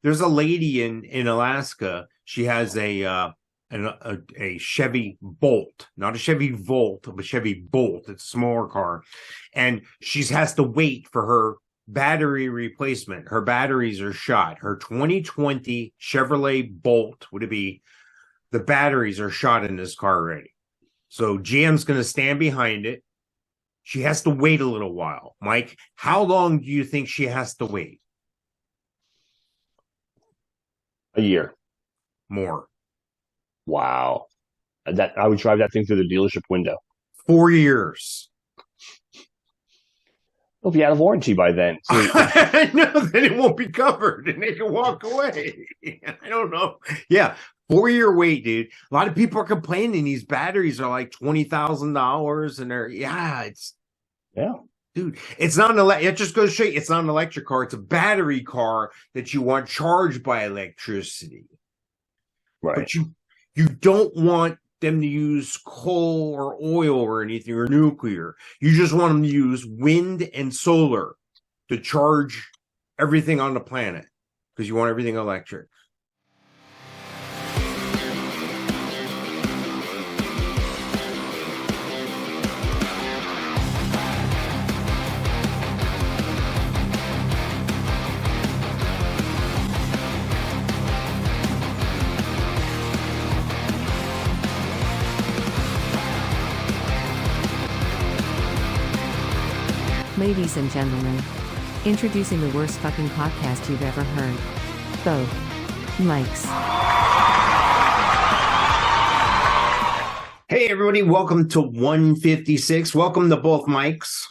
There's a lady in Alaska. She has a Chevy Bolt, not a Chevy Volt, but Chevy Bolt. It's a smaller car, and she has to wait for her battery replacement. Her batteries are shot. Her 2020 Chevrolet Bolt, would it be? The batteries are shot in this car already. So GM's going to stand behind it. She has to wait a little while. Mike, how long do you think she has to wait? A year. More. Wow. That I would drive that thing through the dealership window. 4 years. It'll be out of warranty by then. So No, then it won't be covered and they can walk away. I don't know. Yeah. 4-year wait, dude. A lot of people are complaining these batteries are like $20,000 and dude, it's not it just goes straight. It's not an electric car. It's a battery car that you want charged by electricity. Right. But you don't want them to use coal or oil or anything or nuclear. You just want them to use wind and solar to charge everything on the planet because you want everything electric. Ladies and gentlemen, introducing the worst fucking podcast you've ever heard. Both mics. Hey everybody, welcome to 156. Welcome to both mics.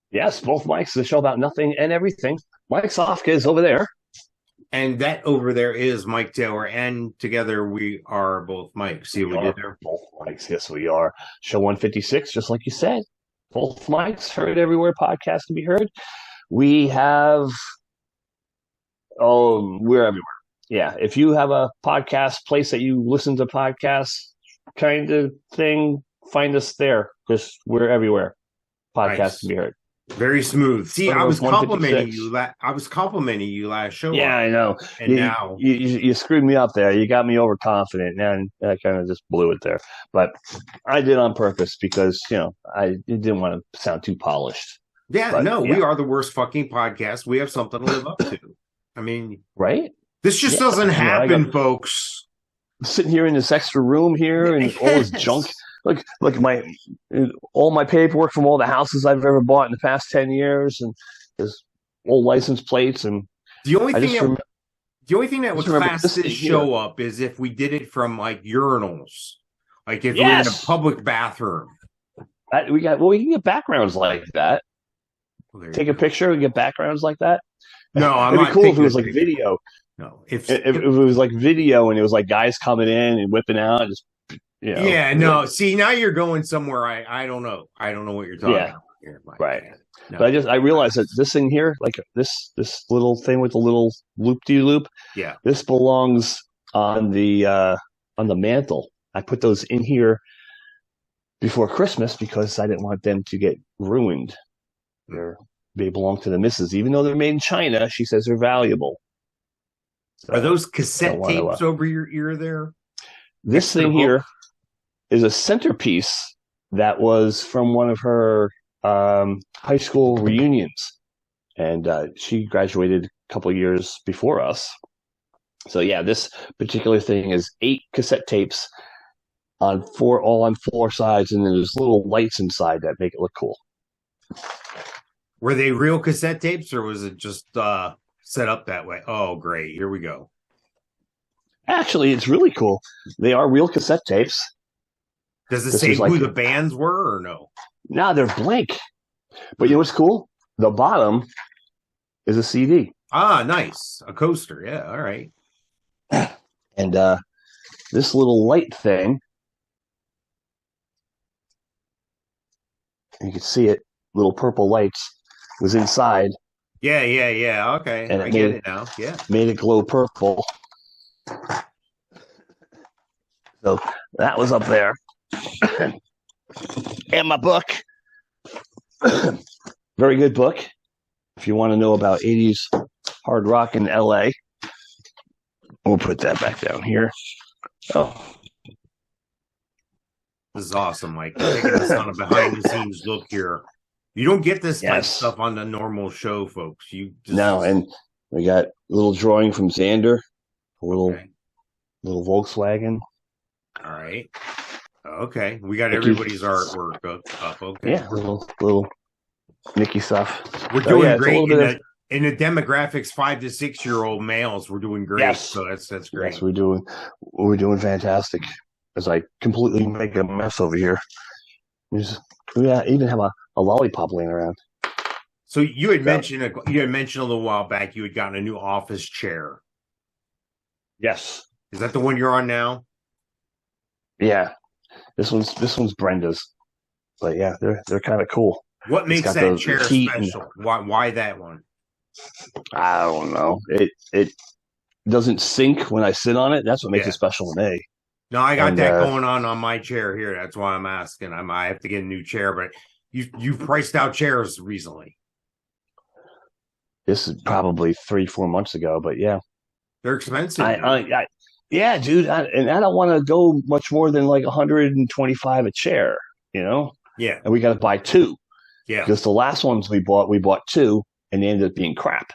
Yes, both mics. The show about nothing and everything. Mike Sofka is over there. And that over there is Mike Taylor. And together we are both mics. See what we did there? Both mics. Yes, we are. Show 156, just like you said. Both mics, heard everywhere podcasts can be heard. We have, we're everywhere. Yeah, if you have a podcast place that you listen to podcasts kind of thing, find us there because we're everywhere. Podcasts Nice. Can be heard. Very smooth. See, I was complimenting 156. you. I was complimenting you last show. Yeah, I know. And now you screwed me up there. You got me overconfident, and I kind of just blew it there. But I did on purpose because I didn't want to sound too polished. Yeah, we are the worst fucking podcast. We have something to live up to. I mean, right? This just doesn't happen, folks. I'm sitting here in this extra room here, and all this junk. Like all my paperwork from all the houses I've ever bought in the past 10 years, and there's old license plates. And the only thing that would class this show up is if we did it from like urinals, like if we're in a public bathroom. We can get backgrounds like that. Take a picture and get backgrounds like that. No, it'd be cool if it was like video. No, if it was like video and it was like guys coming in and whipping out, and just. Yeah, no. See, now you're going somewhere. I don't know. I don't know what you're talking about here, Mike. Right. No. But I realized that this thing here, like this little thing with the little loop-de-loop. Yeah. This belongs on the mantle. I put those in here before Christmas because I didn't want them to get ruined. They belong to the missus, even though they're made in China. She says they're valuable. So, are those cassette tapes over your ear there? This thing here is a centerpiece that was from one of her high school reunions, and she graduated a couple of years before us. So yeah, this particular thing is 8 cassette tapes all on 4 sides, and then there's little lights inside that make it look cool. Were they real cassette tapes, or was it just set up that way? Oh, great! Here we go. Actually, it's really cool. They are real cassette tapes. Does it say who the bands were or no? No, they're blank. But you know what's cool? The bottom is a CD. Ah, nice. A coaster. Yeah, all right. And this little light thing, you can see it, little purple lights, was inside. Yeah. Okay. And I get it now. Yeah. Made it glow purple. So that was up there. And my book. Very good book. If you want to know about 80s hard rock in LA. We'll put that back down here. Oh, This is awesome, Mike. Taking us on a behind-the-scenes look here. You don't get this type of stuff on the normal show, folks. No, and we got a little drawing from Xander, a little Volkswagen. All right. Okay. We got everybody's artwork up. Okay. Yeah, little Mickey stuff. We're doing great in the demographics 5 to 6 year old males. We're doing great. Yes. So that's great. Yes, we're doing fantastic. As I completely make a mess over here. We even have a lollipop laying around. So you had mentioned a little while back you had gotten a new office chair. Yes. Is that the one you're on now? Yeah. This one's Brenda's. But yeah, they're kind of cool. What makes that chair special? Why that one? I don't know. It doesn't sink when I sit on it. That's what makes it special to me. No, I got that going on my chair here. That's why I'm asking. I have to get a new chair, but you've priced out chairs recently. This is probably 3-4 months ago, but yeah, they're expensive. Yeah, dude, and I don't want to go much more than like $125 a chair, you know? Yeah, and we got to buy 2. Yeah, because the last ones we bought 2, and they ended up being crap.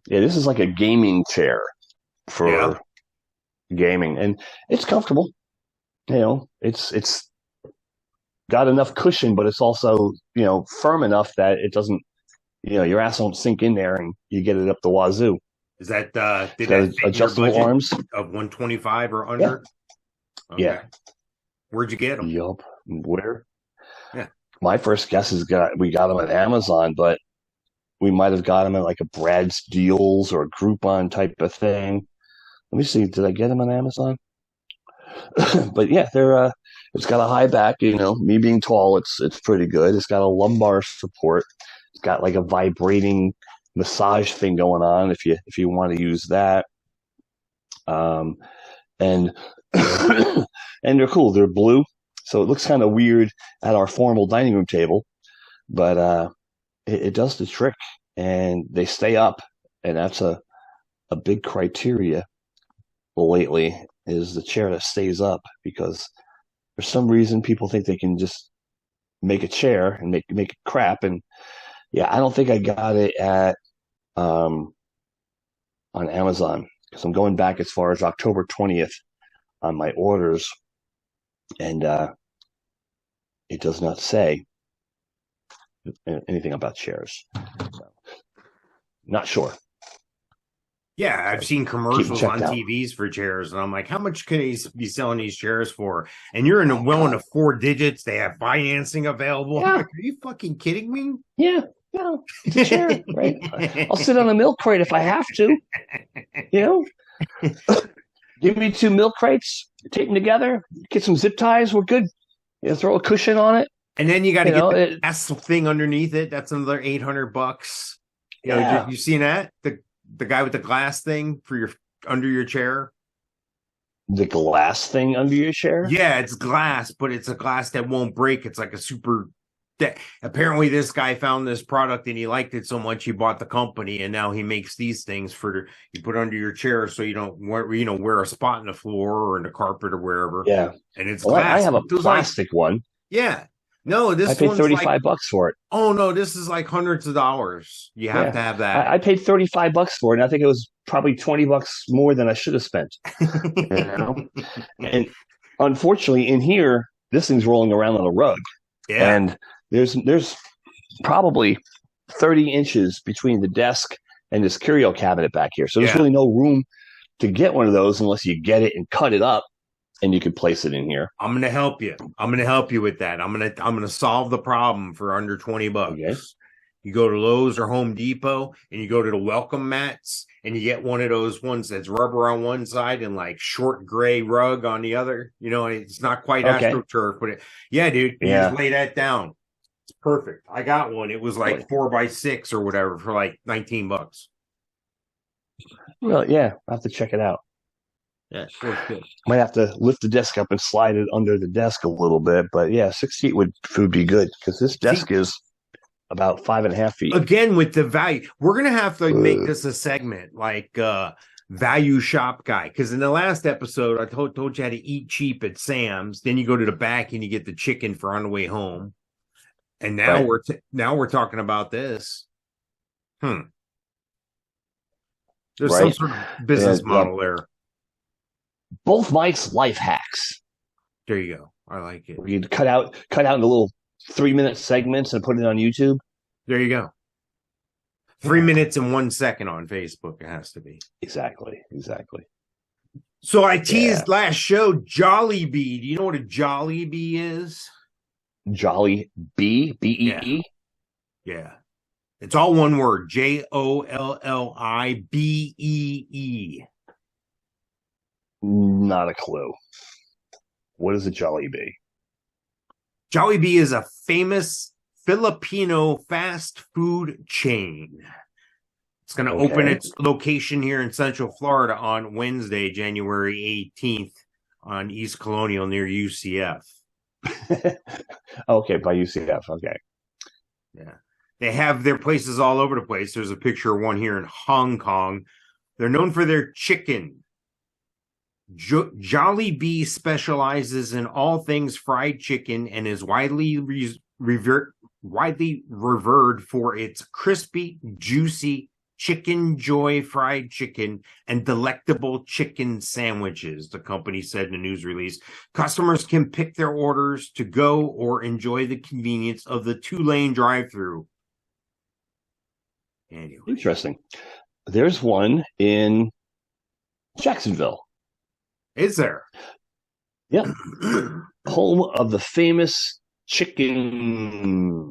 This is like a gaming chair for gaming, and it's comfortable. You know, it's got enough cushion, but it's also, you know, firm enough that it doesn't, you know, your ass won't sink in there, and you get it up the wazoo. Is that did that fit adjustable your budget arms of 125 or under? Yeah. Okay. Yeah. Where'd you get them? Yup. Where? Yeah. My first guess is we got them at Amazon, but we might have got them at like a Brad's Deals or a Groupon type of thing. Let me see. Did I get them on Amazon? But yeah, they're it's got a high back, you know, me being tall, it's pretty good. It's got a lumbar support. It's got like a vibrating massage thing going on if you want to use that. And and they're cool. They're blue. So it looks kind of weird at our formal dining room table, but it does the trick, and they stay up, and that's a big criteria lately is the chair that stays up, because for some reason people think they can just make a chair and make it crap. And yeah, I don't think I got it at on Amazon, because I'm going back as far as October 20th on my orders, and it does not say anything about chairs. So, not sure. Yeah, I've seen commercials on TVs for chairs, and I'm like, how much can he be selling these chairs for? And you're into 4 digits. They have financing available. Yeah. Like, are you fucking kidding me? Yeah, no, it's a chair, right? I'll sit on a milk crate if I have to. You know, give me 2 milk crates, tape them together, get some zip ties. We're good. You know, throw a cushion on it, and then you got to get the glass thing underneath it. That's another $800. You know, you seen that the guy with the glass thing for under your chair? The glass thing under your chair? Yeah, it's glass, but it's a glass that won't break. It's like a super. Apparently, this guy found this product and he liked it so much he bought the company, and now he makes these things you put under your chair so you don't wear a spot in the floor or in the carpet or wherever. Yeah, and it's glass. I have a plastic one. Yeah. No, this I paid $35 for it. Oh no, this is like hundreds of dollars. You have to have that. I paid $35 for it, and I think it was probably $20 more than I should have spent. You know? And unfortunately, in here, this thing's rolling around on a rug. Yeah. And there's probably 30 inches between the desk and this curio cabinet back here. So there's really no room to get one of those unless you get it and cut it up, and you could place it in here. I'm going to help you. I'm going to help you with that. I'm going to solve the problem for under $20. Okay. You go to Lowe's or Home Depot and you go to the welcome mats and you get one of those ones that's rubber on one side and like short gray rug on the other. You know, it's not quite AstroTurf, but dude, you just lay that down. It's perfect. I got one. It was like 4x6 or whatever for like $19. Well, yeah, I'll have to check it out. Yeah, sure. Good. Might have to lift the desk up and slide it under the desk a little bit, but yeah, 6 feet would be good, because this desk is about 5.5 feet. Again, with the value, we're gonna have to make this a segment. Like, value shop guy. Because in the last episode, I told you how to eat cheap at Sam's. Then you go to the back and you get the chicken for on the way home. And now we're talking about this. There's some sort of business model there. Both Mike's life hacks. There you go. I like it. You cut out into little 3-minute segments and put it on YouTube. There you go. 3 minutes and 1 second on Facebook. It has to be. Exactly. So I teased last show Jollibee. Do you know what a Jollibee is? Jollibee, B-E-E? Yeah. It's all one word. Jollibee. Not a clue. What is a Jollibee? Jollibee is a famous Filipino fast food chain. It's going to open its location here in Central Florida on Wednesday, January 18th on East Colonial near UCF. Okay, by UCF. Okay. Yeah. They have their places all over the place. There's a picture of one here in Hong Kong. They're known for their chicken. Jollibee specializes in all things fried chicken and is widely revered for its crispy, juicy Chicken Joy fried chicken and delectable chicken sandwiches, the company said in a news release. Customers can pick their orders to go or enjoy the convenience of the 2-lane drive-through. Anyway. Interesting. There's one in Jacksonville. Is there? Yeah. Home of the famous chicken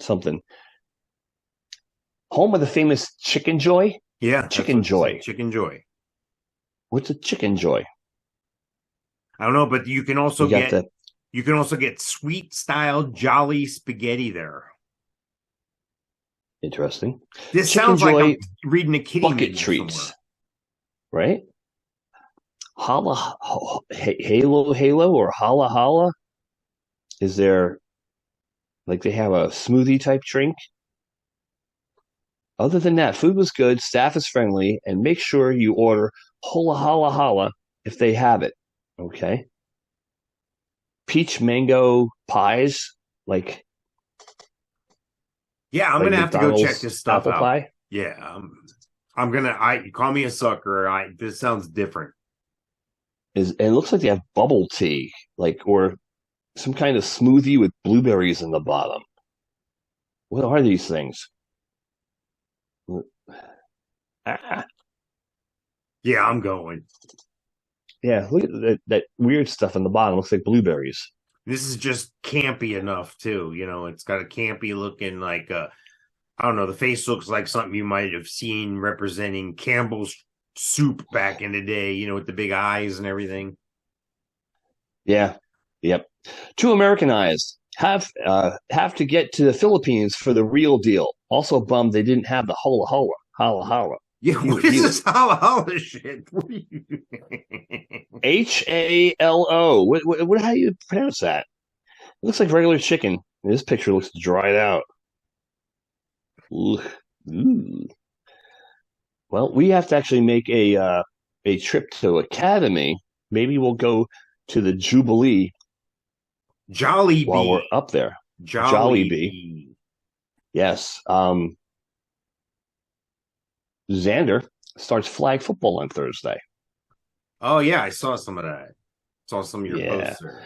something. Home of the famous Chicken Joy? Yeah. Chicken Joy. Chicken Joy. What's a Chicken Joy? I don't know, but you can also get sweet style jolly spaghetti there. Interesting. This Chicken sounds Joy like I'm reading a kitty bucket treats. Somewhere. Right? Halo or Holla. Is there, like, they have a smoothie type drink? Other than that, food was good, staff is friendly, and make sure you order Holla if they have it. Okay. Peach mango pies, like. Yeah, I'm gonna have to go check this stuff apple out. Pie? Yeah, I'm gonna. Call me a sucker. This sounds different. And it looks like they have bubble tea, or some kind of smoothie with blueberries in the bottom. What are these things? Yeah, I'm going. Yeah, look at that weird stuff in the bottom. Looks like blueberries. This is just campy enough too. It's got a campy looking I don't know. The face looks like something you might have seen representing Campbell's soup back in the day. With the big eyes and everything. Yeah. Yep. Too Americanized. Have to get to the Philippines for the real deal. Also bummed they didn't have the holla. Yeah, what is this holla shit? HALO. What? How do you pronounce that? It looks like regular chicken. This picture looks dried out. Ooh. Well, we have to actually make a trip to Academy. Maybe we'll go to the Jubilee. Jollibee. While we're up there. Jollibee. Yes. Xander starts flag football on Thursday. Oh, yeah. I saw some of that. Saw some of your posts there.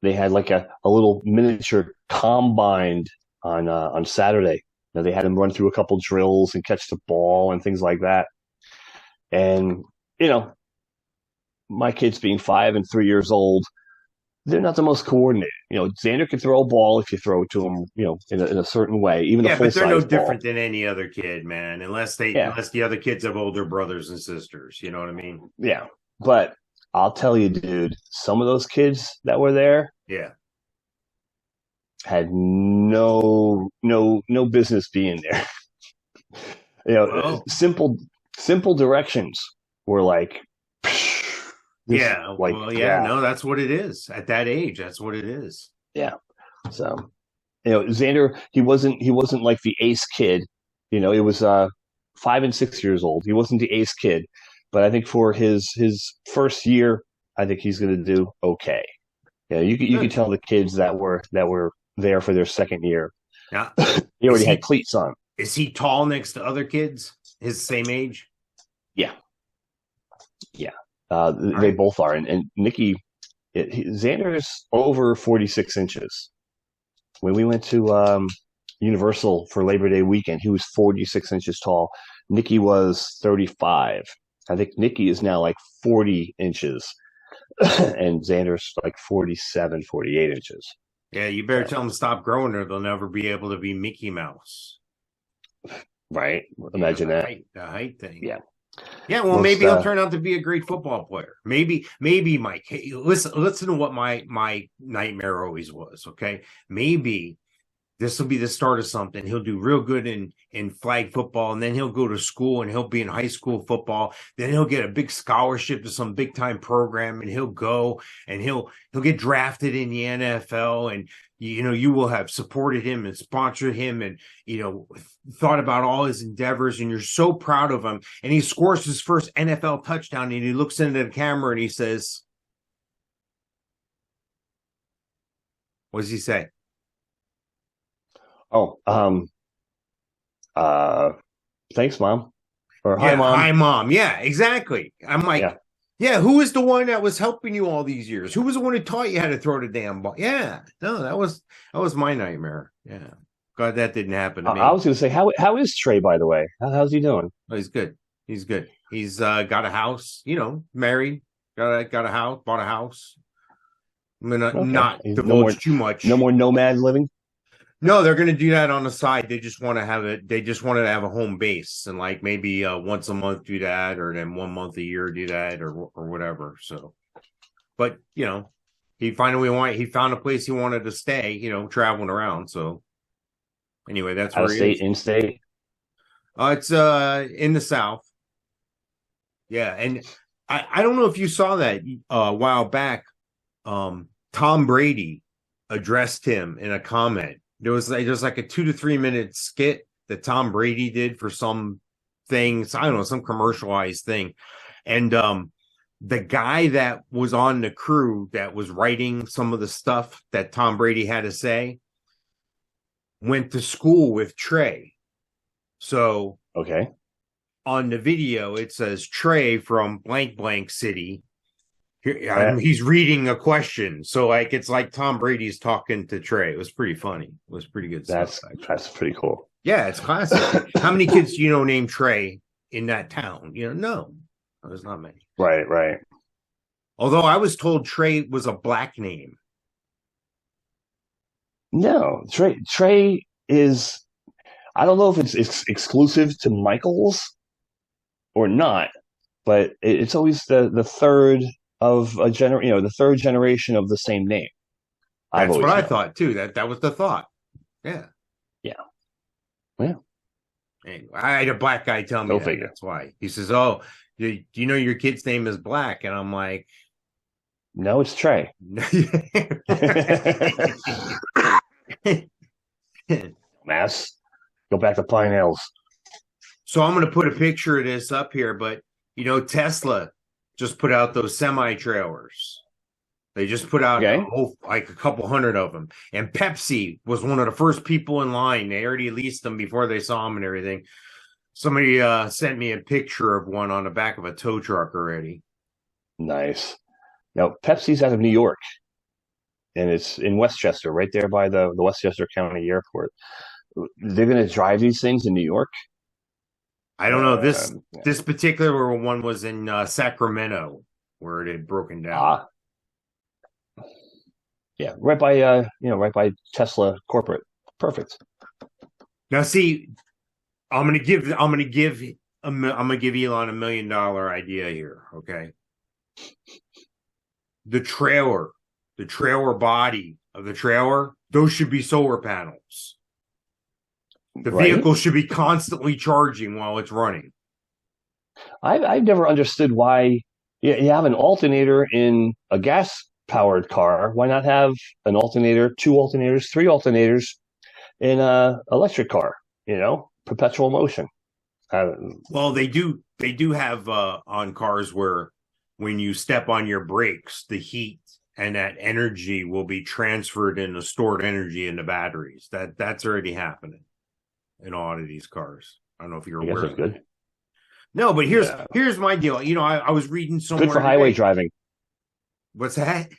They had like a little miniature combine on Saturday. They had him run through a couple drills and catch the ball and things like that. And, my kids being 5 and 3 years old, they're not the most coordinated. Xander can throw a ball if you throw it to him, in a certain way. Even a full-size ball. But they're no different than any other kid, man. Unless the other kids have older brothers and sisters. You know what I mean? Yeah. But I'll tell you, dude, some of those kids that were there, had no business being there. Simple directions were like. No, that's what it is at that age. That's what it is. Yeah. So, Xander, he wasn't like the ace kid. It was 5 and 6 years old. He wasn't the ace kid, but I think for his first year, I think he's going to do okay. Yeah, you could tell the kids that were there for their second year. Now, He already had cleats on. Is he tall next to other kids his same age? Yeah. They both are, and Nikki, Xander's over 46 inches. When we went to Universal for Labor Day weekend, he was 46 inches tall. Nikki was 35. I think Nikki is now like 40 inches, and Xander's like 47, 48 inches. Yeah, you better tell them to stop growing or they'll never be able to be Mickey Mouse. Right? Imagine that. The height thing. Yeah. Yeah, well, maybe he'll turn out to be a great football player. Maybe, Mike. Hey, listen to what my nightmare always was. Okay, maybe this will be the start of something. He'll do real good in flag football, and then he'll go to school and he'll be in high school football. Then he'll get a big scholarship to some big time program, and he'll go and he'll get drafted in the NFL, and you will have supported him and sponsored him and, thought about all his endeavors, and you're so proud of him. And he scores his first NFL touchdown, and he looks into the camera and he says, what does he say? Oh, thanks, Mom. Or hi, Mom. Hi, Mom. Yeah, exactly. I'm like, yeah, who was the one that was helping you all these years? Who was the one who taught you how to throw the damn ball? Yeah, no, that was my nightmare. Yeah, glad that didn't happen to me. I was going to say, how is Trey, by the way? How's he doing? Oh, he's good. He's good. He's got a house. Married. Got a house. Bought a house. I'm gonna not divulge too much. No more nomad living. No, they're going to do that on the side. They just want to have it. They just wanted to have a home base and like maybe once a month do that, or then 1 month a year do that, or whatever. So, but he found a place he wanted to stay. Traveling around. So, anyway, that's out where of state, in state. It's in the South. Yeah, and I don't know if you saw that a while back. Tom Brady addressed him in a comment. There was like a 2 to 3 minute skit that Tom Brady did for some things. I don't know, some commercialized thing. And the guy that was on the crew that was writing some of the stuff that Tom Brady had to say went to school with Trey. So okay, on the video, it says Trey from blank blank city. He's reading a question, so it's like Tom Brady's talking to Trey. It was pretty funny. It was pretty good stuff. That's pretty cool. Yeah, it's classic. How many kids do you know named Trey in that town? No, there's not many. Right. Although I was told Trey was a black name. No, Trey is. I don't know if it's exclusive to Michael's or not, but it's always the third of a the third generation of the same name. That's what I thought too. That was the thought. Yeah. Anyway, I had a black guy tell me that. That's why. He says, "Oh, do you know your kid's name is Black?" And I'm like, "No, it's Trey." Mass, go back to Pine Hills. So I'm going to put a picture of this up here, but Tesla just put out those semi-trailers. They just put out a couple hundred of them. And Pepsi was one of the first people in line. They already leased them before they saw them and everything. Somebody sent me a picture of one on the back of a tow truck already. Nice. Now, Pepsi's out of New York. And it's in Westchester, right there by the Westchester County Airport. They're going to drive these things in New York? I don't know. This particular one was in Sacramento, where it had broken down. Yeah, right by Tesla corporate. Perfect. Now, see, I'm gonna give Elon $1 million idea here. Okay, the trailer body of the trailer, those should be solar panels. The vehicle should be constantly charging while it's running. I've never understood why you have an alternator in a gas-powered car. Why not have an alternator, 2 alternators, 3 alternators in an electric car? Perpetual motion. Well, they do have on cars where when you step on your brakes, the heat and that energy will be transferred into stored energy in the batteries. That's already happening in a lot of these cars. I don't know if you're aware. That's good. No, but here's my deal. You know, I was reading somewhere. Good for highway driving. What's that?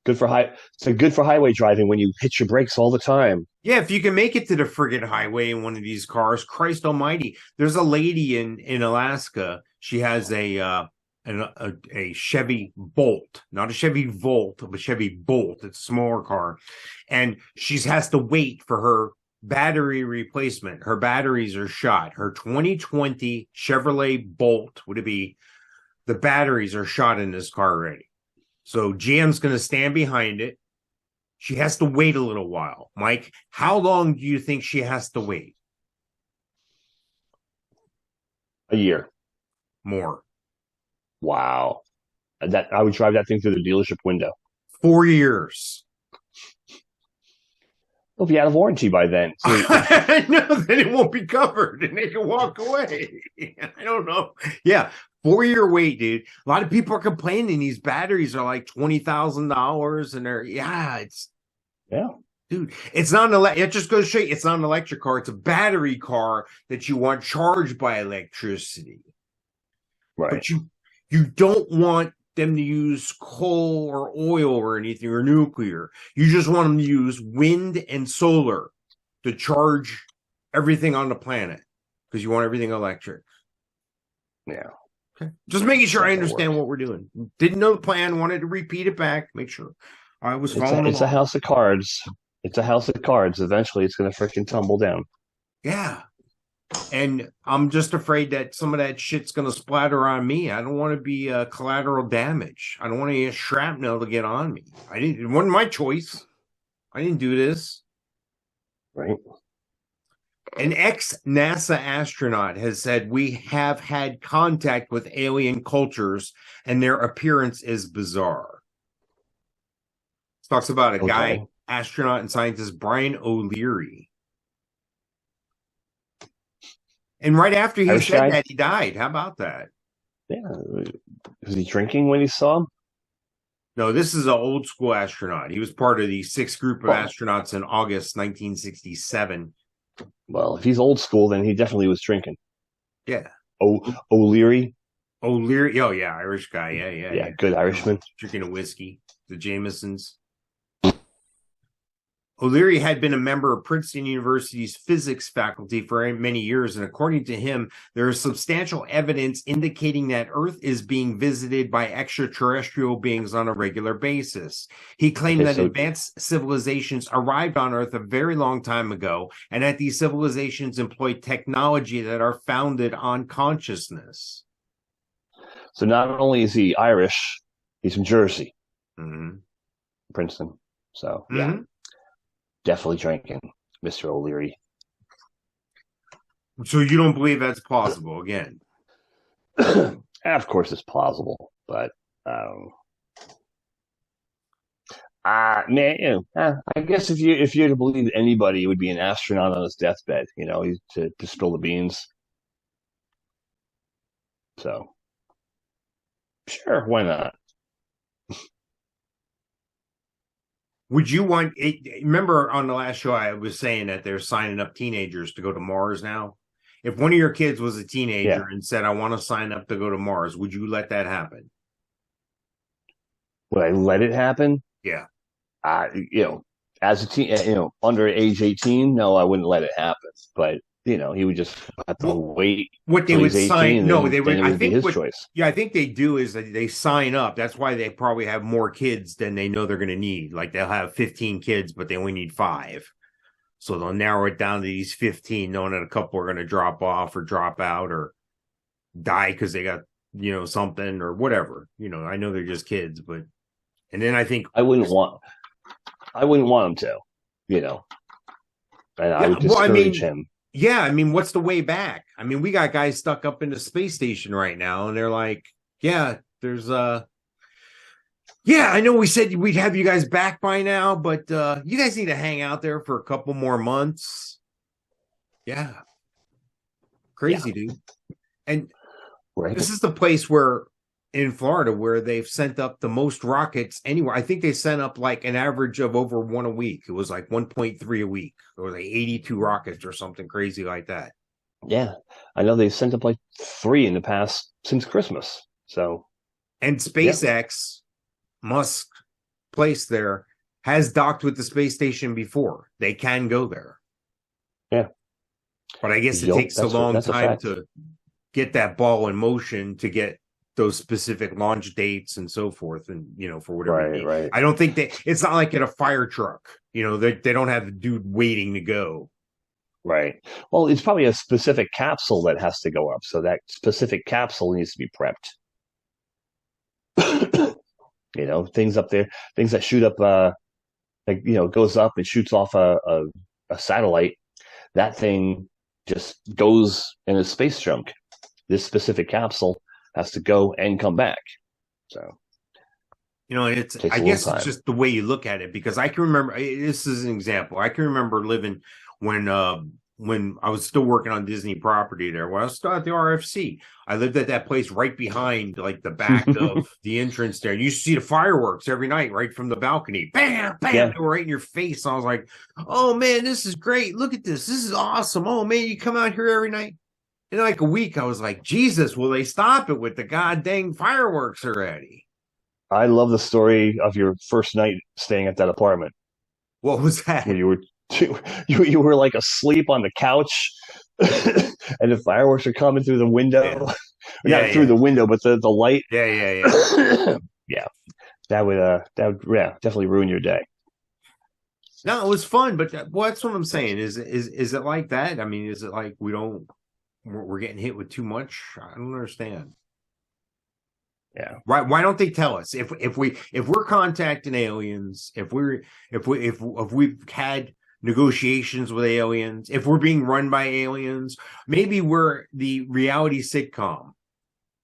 Good for highway driving when you hit your brakes all the time. Yeah, if you can make it to the friggin' highway in one of these cars, Christ Almighty! There's a lady in Alaska. She has a Chevy Bolt, not a Chevy Volt, but Chevy Bolt. It's a smaller car, and she has to wait for her battery replacement. Her batteries are shot. Her 2020 Chevrolet Bolt the batteries are shot in this car already. So GM's going to stand behind it. She has to wait a little while. Mike, how long do you think she has to wait? A year. More. Wow. I would drive that thing through the dealership window. 4 years. It'll be out of warranty by then. So No, then it won't be covered and they can walk away. I don't know. Yeah. 4-year wait, dude. A lot of people are complaining these batteries are like $20,000 and dude, it's not it just goes straight. It's not an electric car. It's a battery car that you want charged by electricity. Right. But you don't want them to use coal or oil or anything or nuclear. You just want them to use wind and solar to charge everything on the planet because you want everything electric. Yeah. Okay. Just making sure I understand what we're doing. Didn't know the plan, wanted to repeat it back, make sure I was following. It's a house of cards. It's a house of cards. Eventually it's going to freaking tumble down. Yeah. And I'm just afraid that some of that shit's going to splatter on me. I don't want to be collateral damage. I don't want any shrapnel to get on me. It wasn't my choice. I didn't do this. Right. An ex-NASA astronaut has said we have had contact with alien cultures and their appearance is bizarre. Talks about a guy, astronaut and scientist Brian O'Leary. And right after he said that, he died. How about that? Yeah. Was he drinking when he saw him? No, this is an old school astronaut. He was part of the sixth group of astronauts in August 1967. Well, if he's old school, then he definitely was drinking. Yeah. O'Leary? O'Leary. Oh, yeah. Irish guy. Yeah. Good Irishman. Drinking a whiskey. The Jamesons. O'Leary had been a member of Princeton University's physics faculty for many years, and according to him, there is substantial evidence indicating that Earth is being visited by extraterrestrial beings on a regular basis. He claimed that advanced civilizations arrived on Earth a very long time ago, and that these civilizations employ technology that are founded on consciousness. So not only is he Irish, he's from Jersey, Princeton. So, yeah. Definitely drinking, Mr. O'Leary. So you don't believe that's plausible again? Of course it's plausible, but I guess if you're to believe anybody, it would be an astronaut on his deathbed, to spill the beans. So sure, why not? Would you want it? Remember on the last show, I was saying that they're signing up teenagers to go to Mars now. If one of your kids was a teenager and said, I want to sign up to go to Mars, would you let that happen? Would I let it happen? Yeah. As a teen, under age 18, no, I wouldn't let it happen. But he would just have to wait. What they would sign? No, they would. I think his choice. Yeah, I think they do is that they sign up. That's why they probably have more kids than they know they're going to need. Like they'll have 15 kids, but they only need 5. So they'll narrow it down to these 15, knowing that a couple are going to drop off or drop out or die because they got something or whatever. I know they're just kids, but and then I think I wouldn't want them to. And I would discourage him. Yeah, I mean, what's the way back? I mean, we got guys stuck up in the space station right now, and they're like, I know we said we'd have you guys back by now, but you guys need to hang out there for a couple more months. Yeah. Crazy, dude. And Right. this is the place where in Florida where they've sent up the most rockets anywhere. I think they sent up like an average of over one a week. It was like 1.3 a week, or like 82 rockets or something crazy like that. Yeah. I know they sent up like 3 in the past since Christmas. So, And SpaceX, Musk place there, has docked with the space station before. They can go there. Yeah. But I guess it takes a long time to get that ball in motion, to get those specific launch dates and so forth, and for whatever. Right. I don't think it's not like in a fire truck. They don't have the dude waiting to go. Right. Well, it's probably a specific capsule that has to go up, so that specific capsule needs to be prepped. Things up there, things that shoot up, goes up and shoots off a satellite. That thing just goes in a space junk. This specific capsule has to go and come back. So, I guess it's just the way you look at it, because I can remember, this is an example. I can remember living when I was still working on Disney property there, when I was still at the RFC. I lived at that place right behind like the back of the entrance there. You used to see the fireworks every night right from the balcony. Bam, bam, they were right in your face. I was like, oh man, this is great. Look at this. This is awesome. Oh man, you come out here every night. In like a week, I was like, Jesus, will they stop it with the goddamn fireworks already? I love the story of your first night staying at that apartment. What was that? When you were like asleep on the couch, and the fireworks are coming through the window. Not through the window, but the light. Yeah. Yeah, that would definitely ruin your day. No, it was fun, but that's what I'm saying. Is it like that? I mean, is it like we're getting hit with too much? I don't understand. Yeah. Why don't they tell us if we're contacting aliens, if we've had negotiations with aliens, if we're being run by aliens, maybe we're the reality sitcom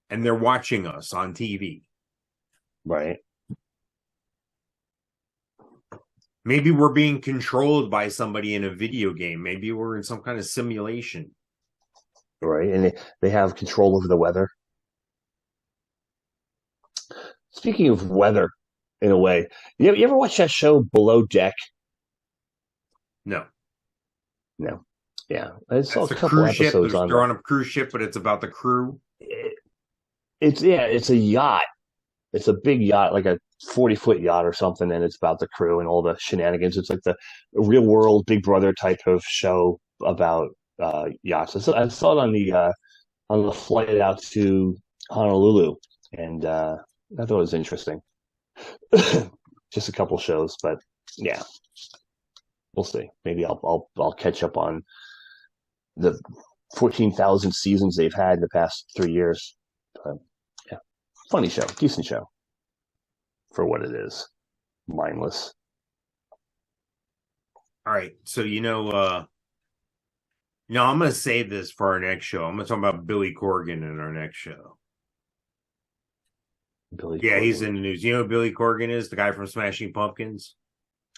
and they're watching us on TV. Right. Maybe we're being controlled by somebody in a video game. Maybe we're in some kind of simulation. Right. And they have control over the weather. Speaking of weather, in a way, you ever watch that show Below Deck? No. Yeah. I saw That's a couple episodes on. They're on a cruise ship, but it's about the crew. It's a yacht. It's a big yacht, like a 40-foot yacht or something, and it's about the crew and all the shenanigans. It's like the real world Big Brother type of show about yachts. I saw it on the flight out to Honolulu, and I thought it was interesting. Just a couple shows, but yeah, we'll see. Maybe I'll catch up on the 14,000 seasons they've had in the past 3 years. Yeah, funny show, decent show for what it is. Mindless. All right, so I'm going to save this for our next show. I'm going to talk about Billy Corgan in our next show. Corgan. He's in the news. You know who Billy Corgan is? The guy from Smashing Pumpkins?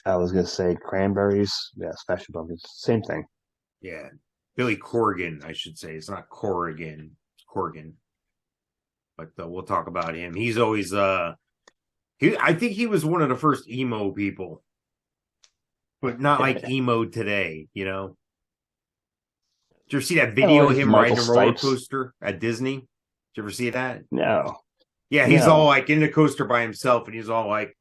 I was going to say Cranberries. Yeah, Smashing Pumpkins. Same thing. Yeah. Billy Corgan, I should say. It's not Corrigan. It's Corgan. But we'll talk about him. He's always... I think he was one of the first emo people. But not like emo today, Did you ever see that video of him riding a roller coaster at Disney? Did you ever see that? No. Yeah, he's all like in the coaster by himself, and he's all like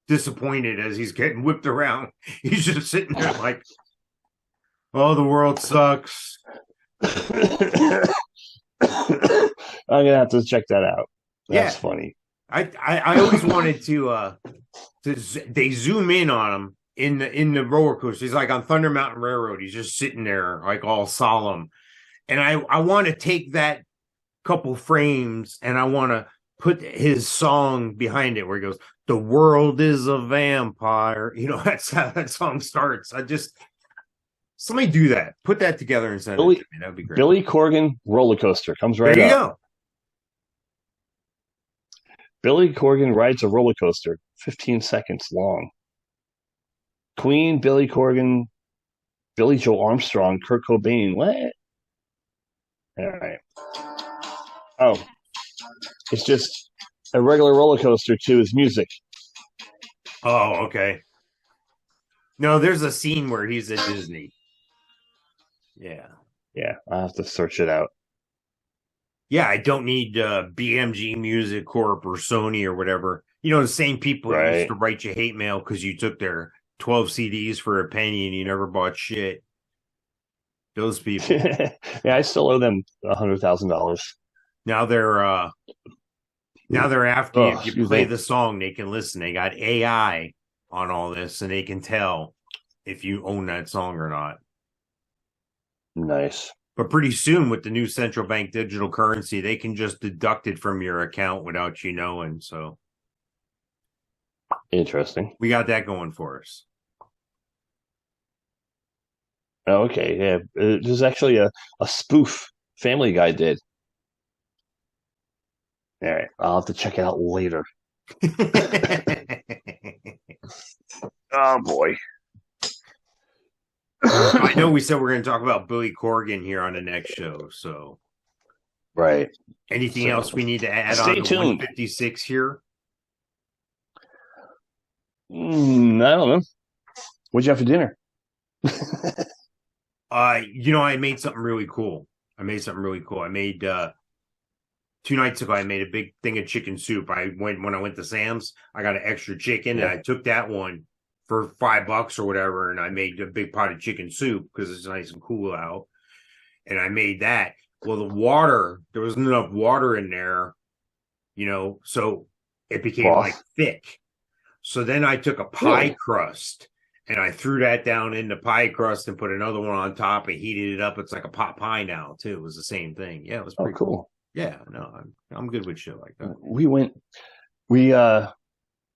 disappointed as he's getting whipped around. He's just sitting there like, oh, the world sucks. I'm gonna have to check that out. That's funny. I always wanted to they zoom in on him in the roller coaster. He's like on Thunder Mountain Railroad. He's just sitting there like all solemn. And I want to take that couple frames and I want to put his song behind it where he goes, "The world is a vampire." That's how that song starts. Somebody do that. Put that together and send it to me. That'd be great. Billy Corgan roller coaster comes right up. There you go. Billy Corgan rides a roller coaster, 15 seconds long. Queen, Billy Corgan, Billy Joe Armstrong, Kurt Cobain. What? All right. Oh, it's just a regular roller coaster to his music. Oh, okay. No, there's a scene where he's at Disney. Yeah. Yeah, I'll have to search it out. Yeah, I don't need BMG Music Corp or Sony or whatever. You know, the same people that used to write you hate mail because you took their 12 CDs for a penny and you never bought shit. Those people. Yeah, I still owe them $100,000. Now they're after you. If you play the song, they can listen. They got AI on all this, and they can tell if you own that song or not. Nice. But pretty soon, with the new central bank digital currency, they can just deduct it from your account without you knowing. So interesting. We got that going for us. Okay, yeah. There's actually a spoof Family Guy did. All right, I'll have to check it out later. Oh, boy. I know we said we're going to talk about Billy Corgan here on the next show, so. Right. Anything else we need to add on to 156 here? I don't know. What'd you have for dinner? I made something really cool. I made 2 nights ago, I made a big thing of chicken soup. When I went to Sam's, I got an extra chicken, and I took that one for $5 or whatever, and I made a big pot of chicken soup because it's nice and cool out. And I made that. Well, the water, there wasn't enough water in there, so it became like thick. So then I took a pie crust and I threw that down in the pie crust and put another one on top and heated it up. It's like a pot pie now too. It was the same thing. Yeah, it was pretty cool. Yeah, no, I'm good with shit like that.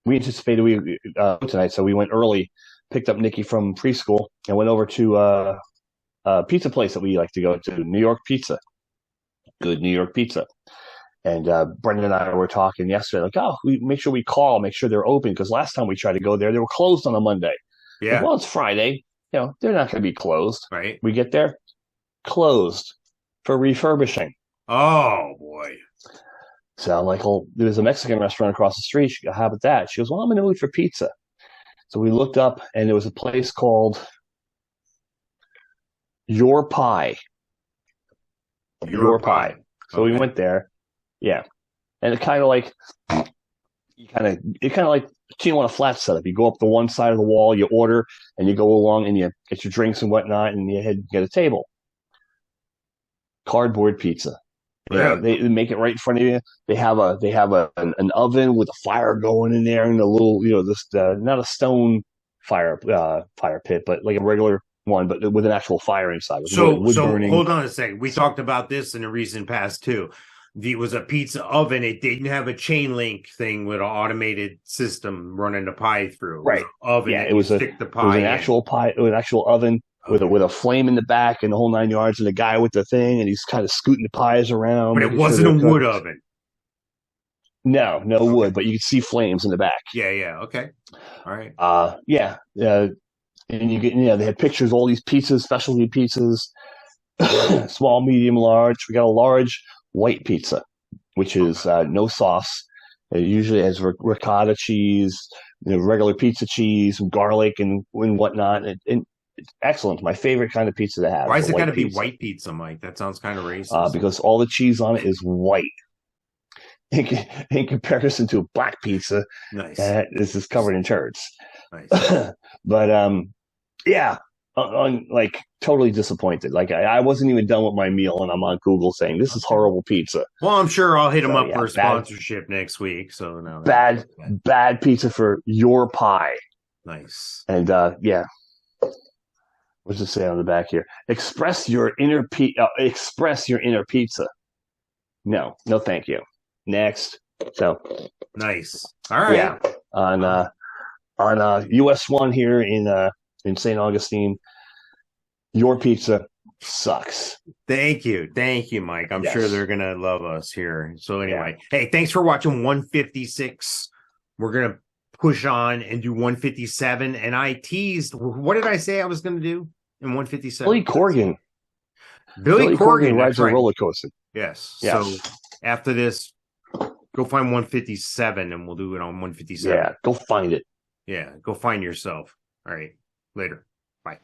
We anticipated tonight, so we went early, picked up Nikki from preschool, and went over to a pizza place that we like to go to, New York Pizza. Good New York pizza. And Brendan and I were talking yesterday, like, we make sure we call, make sure they're open, because last time we tried to go there, they were closed on a Monday. Yeah. Well, it's Friday. They're not going to be closed. Right. We get there, closed for refurbishing. Oh, boy. So I'm like, well, there's a Mexican restaurant across the street. She goes, how about that? She goes, well, I'm in the mood for pizza. So we looked up, and there was a place called Your Pie. Your Pie. So we went there. Yeah. And it kind of like, you want a flat setup. You go up the one side of the wall, you order, and you go along and you get your drinks and whatnot, and you get a table. Cardboard pizza. Yeah, they make it right in front of you. They have an oven with a fire going in there, and a little, not a stone fire pit, but like a regular one, but with an actual fire inside. So hold on a second. We talked about this in the recent past too. It was a pizza oven. It didn't have a chain link thing with an automated system running the pie through. Right. Oven. Yeah, it was an actual pie. It was an actual oven. With a flame in the back and the whole 9 yards, and the guy with the thing, and he's kind of scooting the pies around. But it wasn't a wood oven. No wood, but you could see flames in the back. Yeah. Okay. All right. And you get, they had pictures of all these pizzas, specialty pizzas, small, medium, large. We got a large white pizza, which is no sauce. It usually has ricotta cheese, regular pizza cheese, garlic, and whatnot. And it's excellent. My favorite kind of pizza to have. Why is it got to be white pizza, Mike? That sounds kind of racist. Because all the cheese on it is white. In comparison to a black pizza, nice. This is covered in turds. Nice. But I'm like totally disappointed. Like I wasn't even done with my meal, and I'm on Google saying this is horrible pizza. Well, I'm sure I'll hit them up for a sponsorship next week. So no, bad pizza for Your Pie. Nice. And what's it say on the back here? Express your inner pizza. No, thank you. Next. So nice. All right. Yeah. On US 1 here in St. Augustine, Your Pizza sucks. Thank you, Mike. I'm sure they're gonna love us here. So anyway, hey, thanks for watching 156. We're gonna push on and do 157. And I teased. What did I say I was gonna do in 157? Billy Corgan. Billy Corgan rides that's right. a roller coaster. Yes. Yes. So after this, go find 157 and we'll do it on 157. Yeah, go find it. Yeah, go find yourself. All right. Later. Bye.